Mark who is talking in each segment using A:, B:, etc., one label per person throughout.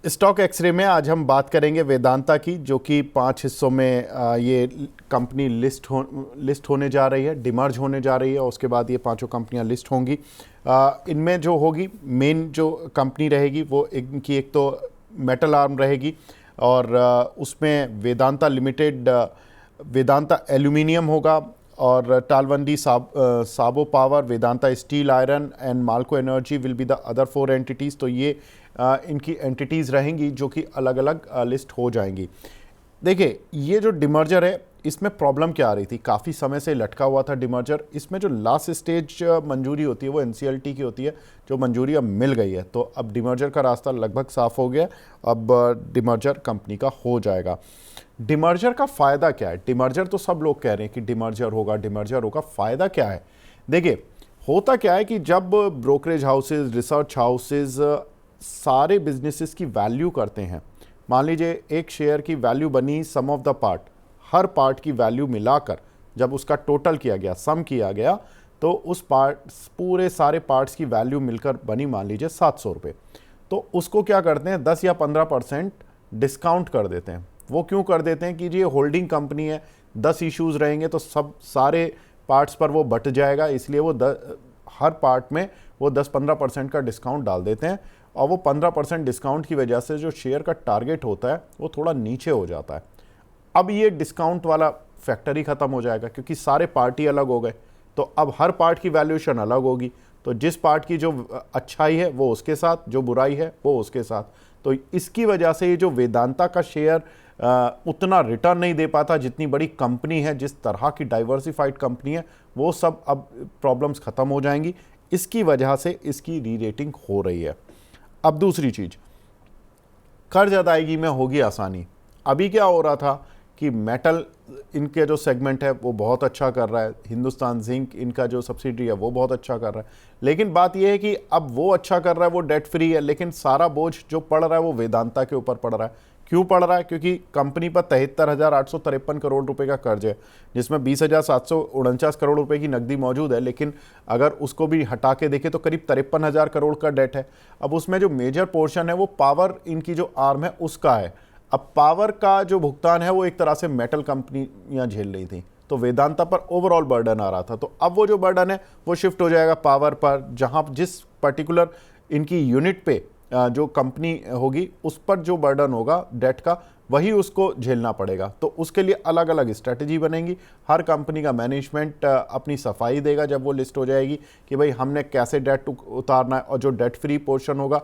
A: Stock x ray में आज हम बात करेंगे वेदांता की, जो कि 5 हिस्सों में ये कंपनी लिस्ट होने जा रही है, डिमर्ज होने जा रही है और उसके बाद ये पांचों कंपनियां लिस्ट होंगी। इनमें जो होगी मेन जो कंपनी रहेगी वो इनकी एक तो मेटल आर्म रहेगी और उसमें वेदांता लिमिटेड, वेदांता एल्यूमिनियम होगा और Talwandi Sabo power, Vedanta steel iron and Malco energy will be the other 4 entities. तो ये इनकी एंटिटीज़ रहेंगी जो कि अलग अलग लिस्ट हो जाएंगी। देखिए, ये जो डिमर्जर है इसमें प्रॉब्लम क्या आ रही थी, काफ़ी समय से लटका हुआ था डिमर्जर। इसमें जो लास्ट स्टेज मंजूरी होती है वो एनसीएलटी की होती है, जो मंजूरी अब मिल गई है। तो अब डिमर्जर का रास्ता लगभग साफ हो गया, अब डिमर्जर कंपनी का हो जाएगा। डिमर्जर का फ़ायदा क्या है? डिमर्जर तो सब लोग कह रहे हैं कि डिमर्जर होगा, डिमर्जर होगा। फ़ायदा क्या है? देखिए, होता क्या है कि जब ब्रोकरेज हाउसेज, रिसर्च हाउसेज सारे बिजनेसेस की वैल्यू करते हैं, मान लीजिए एक शेयर की वैल्यू बनी सम ऑफ द पार्ट, हर पार्ट की वैल्यू मिलाकर जब उसका टोटल किया गया, सम किया गया, तो उस पूरे सारे पार्ट्स की वैल्यू मिलकर बनी मान लीजिए 700 रुपये। तो उसको क्या करते हैं, 10 या 15% डिस्काउंट कर देते हैं। वो क्यों कर देते हैं कि ये होल्डिंग कंपनी है, 10 इश्यूज़ रहेंगे तो सब सारे पार्ट्स पर वो बट जाएगा, इसलिए वो हर पार्ट में वो 10-15% का डिस्काउंट डाल देते हैं और वो 15% डिस्काउंट की वजह से जो शेयर का टारगेट होता है वो थोड़ा नीचे हो जाता है। अब ये डिस्काउंट वाला फैक्टर ही ख़त्म हो जाएगा क्योंकि सारे पार्टी अलग हो गए, तो अब हर पार्ट की वैल्यूएशन अलग होगी। तो जिस पार्ट की जो अच्छाई है वो उसके साथ, जो बुराई है वो उसके साथ। तो इसकी वजह से ये जो वेदांता का शेयर उतना रिटर्न नहीं दे पाता, जितनी बड़ी कंपनी है, जिस तरह की डाइवर्सिफाइड कंपनी है, वो सब अब प्रॉब्लम्स ख़त्म हो जाएंगी। इसकी वजह से इसकी री रेटिंग हो रही है। अब दूसरी चीज़, कर्ज अदायगी में होगी आसानी। अभी क्या हो रहा था कि मेटल इनके जो सेगमेंट है वो बहुत अच्छा कर रहा है, हिंदुस्तान जिंक इनका जो सब्सिडरी है वो बहुत अच्छा कर रहा है, लेकिन बात यह है कि अब वो अच्छा कर रहा है, वो डेट फ्री है, लेकिन सारा बोझ जो पड़ रहा है वो वेदांता के ऊपर पड़ रहा है। क्यों पड़ रहा है? क्योंकि कंपनी पर 73,853 करोड़ रुपए का कर्ज है, जिसमें 20,749 करोड़ रुपए की नकदी मौजूद है, लेकिन अगर उसको भी हटा के देखें तो करीब 53,000 करोड़ का डेट है। अब उसमें जो मेजर पोर्शन है वो पावर, इनकी जो आर्म है उसका है। अब पावर का जो भुगतान है वो एक तरह से मेटल कंपनियां झेल रही थी, तो वेदांता पर ओवरऑल बर्डन आ रहा था। तो अब वो जो बर्डन है वो शिफ्ट हो जाएगा पावर पर, जहां जिस पर्टिकुलर इनकी यूनिट पे जो कंपनी होगी उस पर जो बर्डन होगा डेट का, वही उसको झेलना पड़ेगा। तो उसके लिए अलग अलग स्ट्रेटजी बनेगी। हर कंपनी का मैनेजमेंट अपनी सफाई देगा जब वो लिस्ट हो जाएगी कि भाई हमने कैसे डेट उतारना है, और जो डेट फ्री पोर्शन होगा,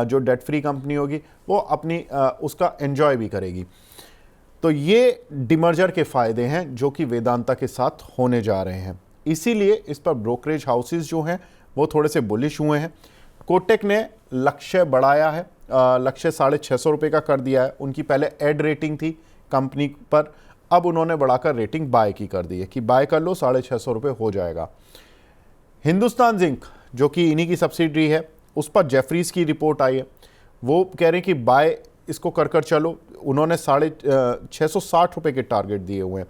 A: जो डेट फ्री कंपनी होगी वो अपनी उसका एंजॉय भी करेगी। तो ये डिमर्जर के फ़ायदे हैं जो कि वेदांता के साथ होने जा रहे हैं। इसीलिए इस पर ब्रोकरेज हाउसेज जो हैं वो थोड़े से बुलिश हुए हैं। कोटक ने लक्ष्य बढ़ाया है, लक्ष्य 650 रुपये का कर दिया है। उनकी पहले एड रेटिंग थी कंपनी पर, अब उन्होंने बढ़ाकर रेटिंग बाय की कर दी है कि बाय कर लो, 650 रुपये हो जाएगा। हिंदुस्तान जिंक जो कि इन्हीं की सब्सिडरी है, उस पर जेफरीज की रिपोर्ट आई है, वो कह रहे हैं कि बाय इसको कर चलो। उन्होंने 660 रुपये के टारगेट दिए हुए हैं।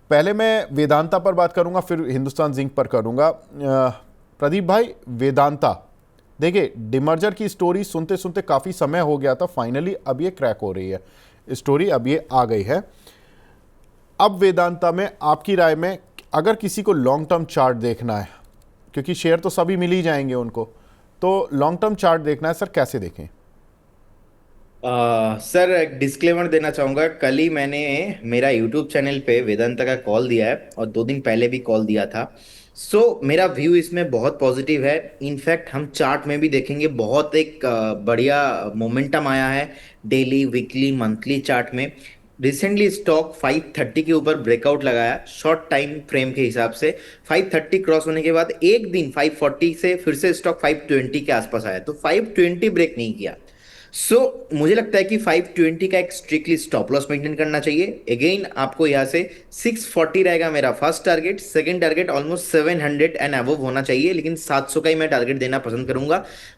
A: पहले मैं वेदांता पर बात करूंगा, फिर हिंदुस्तान जिंक पर करूंगा। प्रदीप भाई, वेदांता देखिए, डिमर्जर की स्टोरी सुनते सुनते काफ़ी समय हो गया था, फाइनली अब ये क्रैक हो रही है स्टोरी, अब ये आ गई है। अब वेदांता में आपकी राय में, अगर किसी को लॉन्ग टर्म चार्ट देखना है, क्योंकि शेयर तो सभी मिल ही जाएंगे उनको, तो लॉन्ग टर्म चार्ट देखना है सर, कैसे देखें?
B: सर एक डिस्क्लेमर देना चाहूंगा। कल ही मैंने मेरा यूट्यूब चैनल पे वेदांता का कॉल दिया है और 2 दिन पहले भी कॉल दिया था। मेरा व्यू इसमें बहुत पॉजिटिव है। इनफैक्ट हम चार्ट में भी देखेंगे, बहुत एक बढ़िया मोमेंटम आया है डेली, वीकली, मंथली चार्ट में। रिसेंटली स्टॉक 530 के ऊपर ब्रेकआउट लगाया शॉर्ट टाइम फ्रेम के हिसाब से। 530 क्रॉस होने के बाद एक दिन 540 से फिर से स्टॉक 520 के आसपास आया, तो 520 ब्रेक नहीं किया। मुझे लगता है कि 520 का एक स्ट्रिक्टली स्टॉप लॉस मेंटेन करना चाहिए। अगेन आपको यहाँ से 640 रहेगा मेरा first target, second target almost 700 and above होना चाहिए, लेकिन 700 का ही मैं टारगेट देना पसंद करूंगा।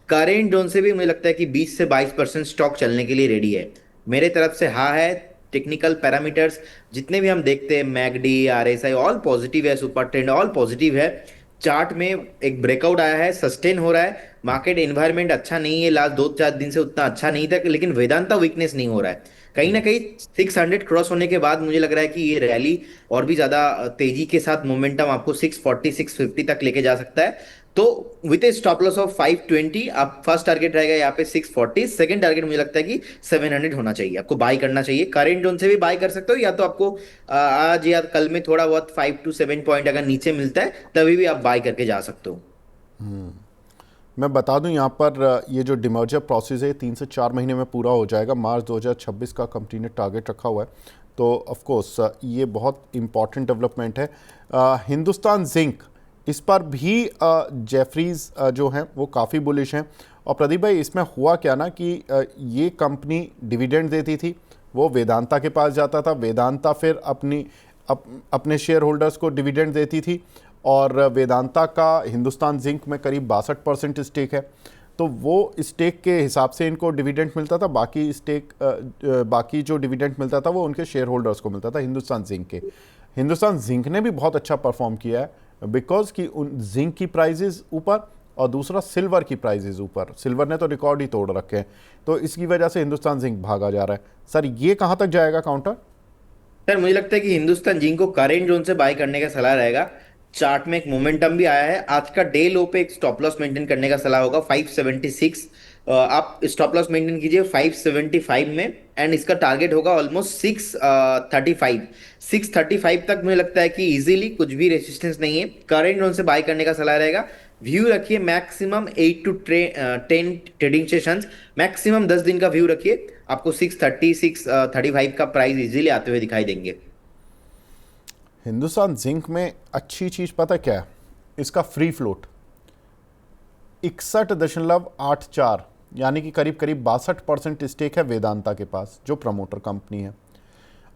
B: करेंट जोन से भी मुझे लगता है कि 20 से 22% स्टॉक चलने के लिए रेडी है। मेरे तरफ से हाँ है। टेक्निकल पैरामीटर्स जितने भी हम देखते हैं, मैगडी, आरएसआई, ऑल पॉजिटिव है, सुपर ट्रेंड ऑल पॉजिटिव है। चार्ट में एक ब्रेकआउट आया है, सस्टेन हो रहा है। मार्केट एनवायरनमेंट अच्छा नहीं है, लास्ट 2-4 दिन से उतना अच्छा नहीं था, लेकिन वेदांता वीकनेस नहीं हो रहा है। कहीं ना कहीं 600 क्रॉस होने के बाद मुझे लग रहा है कि ये रैली और भी ज्यादा तेजी के साथ मोमेंटम आपको 640 650 तक लेके जा सकता है। तो with A stop loss of 520, आप फर्स्ट टारगेट रहेगा यहाँ पे 640, सेकंड टारगेट मुझे लगता है कि 700 होना चाहिए, आपको बाई करना चाहिए। करेंट जोन से भी बाई कर सकते हो, या तो आपको आज या कल में थोड़ा बहुत 5 to 7 पॉइंट अगर नीचे मिलता है तभी भी आप बाई करके जा सकते हो।
A: मैं बता दूं यहाँ पर ये जो डिमर्जर प्रोसेस है 3 से 4 महीने में पूरा हो जाएगा। मार्च 2026 का कंपनी ने टारगेट रखा हुआ है। तो ऑफ कोर्स ये बहुत इम्पॉर्टेंट डेवलपमेंट है। हिंदुस्तान जिंक, इस पर भी जेफरीज जो हैं वो काफ़ी बुलिश हैं। और प्रदीप भाई, इसमें हुआ क्या ना कि ये कंपनी डिविडेंड देती थी, वो वेदांता के पास जाता था, वेदांता फिर अपने शेयर होल्डर्स को डिविडेंड देती थी। और वेदांता का हिंदुस्तान जिंक में करीब 62% स्टेक है। तो वो स्टेक के हिसाब से इनको डिविडेंड मिलता था, बाकी जो डिविडेंड मिलता था वो उनके शेयर होल्डर्स को मिलता था हिंदुस्तान जिंक के। हिंदुस्तान जिंक ने भी बहुत अच्छा परफॉर्म किया है, बिकॉज कि उन जिंक की प्राइजेज ऊपर और दूसरा सिल्वर की प्राइजेज ऊपर। सिल्वर ने तो रिकॉर्ड ही तोड़ रखे हैं, तो इसकी वजह से हिंदुस्तान जिंक भागा जा रहा है। सर, ये कहाँ तक जाएगा काउंटर?
B: सर मुझे लगता है कि हिंदुस्तान जिंक को करेंट जोन से बाय करने का सलाह रहेगा। चार्ट में एक मोमेंटम भी आया है, आज का डे लो पे एक स्टॉप लॉस मेंटेन करने का सलाह होगा 576। आप स्टॉप लॉस मेंटेन कीजिए 575 में, एंड इसका टारगेट होगा ऑलमोस्ट 635। 635 तक मुझे लगता है कि इजीली कुछ भी रेजिस्टेंस नहीं है, करेंट जोन से बाय करने का सलाह रहेगा। व्यू रखिए maximum 8 to 10 trading sessions, maximum 10 दिन का व्यू रखिए, आपको 630 635 का प्राइस इजीली आते हुए दिखाई देंगे।
A: हिंदुस्तान जिंक में अच्छी चीज़ पता क्या है? इसका फ्री फ्लोट 61.84, यानी कि करीब करीब 62% स्टेक है वेदांता के पास, जो प्रमोटर कंपनी है।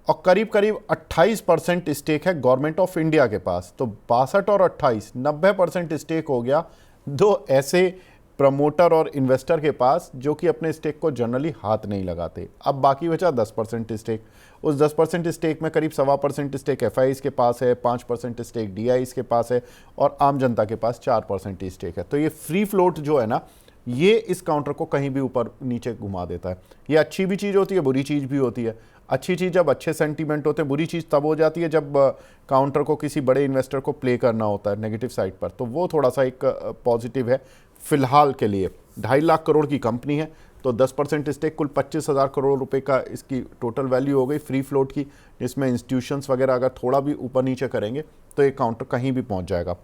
A: और करीब करीब 28% स्टेक है गवर्नमेंट ऑफ इंडिया के पास। तो 62 और 28, 90% स्टेक हो गया दो ऐसे प्रमोटर और इन्वेस्टर के पास जो कि अपने स्टेक को जनरली हाथ नहीं लगाते। अब बाकी बचा 10% स्टेक। उस 10% स्टेक में करीब 1.25% स्टेक एफआईज के पास है, 5% स्टेक डीआईज के पास है, और आम जनता के पास 4% स्टेक है। तो ये फ्री फ्लोट जो है ना, ये इस काउंटर को कहीं भी ऊपर नीचे घुमा देता है। ये अच्छी भी चीज़ होती है, बुरी चीज़ भी होती है। अच्छी चीज़ जब अच्छे सेंटीमेंट होते हैं, बुरी चीज़ तब हो जाती है जब काउंटर को किसी बड़े इन्वेस्टर को प्ले करना होता है नेगेटिव साइड पर। तो वो थोड़ा सा एक पॉजिटिव है फिलहाल के लिए। 2.5 लाख करोड़ की कंपनी है, तो 10% स्टेक कुल 25,000 करोड़ रुपए का इसकी टोटल वैल्यू हो गई फ्री फ्लोट की, जिसमें इंस्टीट्यूशंस वगैरह अगर थोड़ा भी ऊपर नीचे करेंगे तो ये काउंटर कहीं भी पहुंच जाएगा।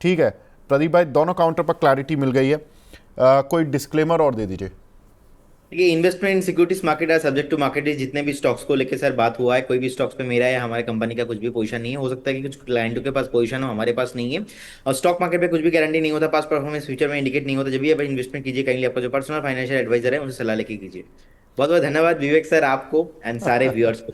A: ठीक है प्रदीप भाई, दोनों काउंटर पर क्लैरिटी मिल गई है। कोई डिस्क्लेमर और दे दीजिए।
B: ये इन्वेस्टमेंट इन सिक्योरिटीज मार्केट है सब्जेक्ट टू मार्केट रिस्क। जितने भी स्टॉक्स को लेकर सर बात हुआ है, कोई भी स्टॉक्स पे मेरा या हमारे कंपनी का कुछ भी पोजीशन नहीं है। हो सकता है कि कुछ क्लाइंटों के पास पोजीशन हो, हमारे पास नहीं है। और स्टॉक मार्केट पे कुछ भी गारंटी नहीं होता, पास परफॉर्मेंस फ्यूचर में इंडिकेट नहीं होता। जब भी आप इन्वेस्टमेंट कीजिए, कहीं आपका जो पर्सनल फाइनेंशियल एडवाइजर है उनसे सलाह लेके कीजिए। बहुत बहुत धन्यवाद विवेक सर आपको एंड सारे व्यूअर्स को।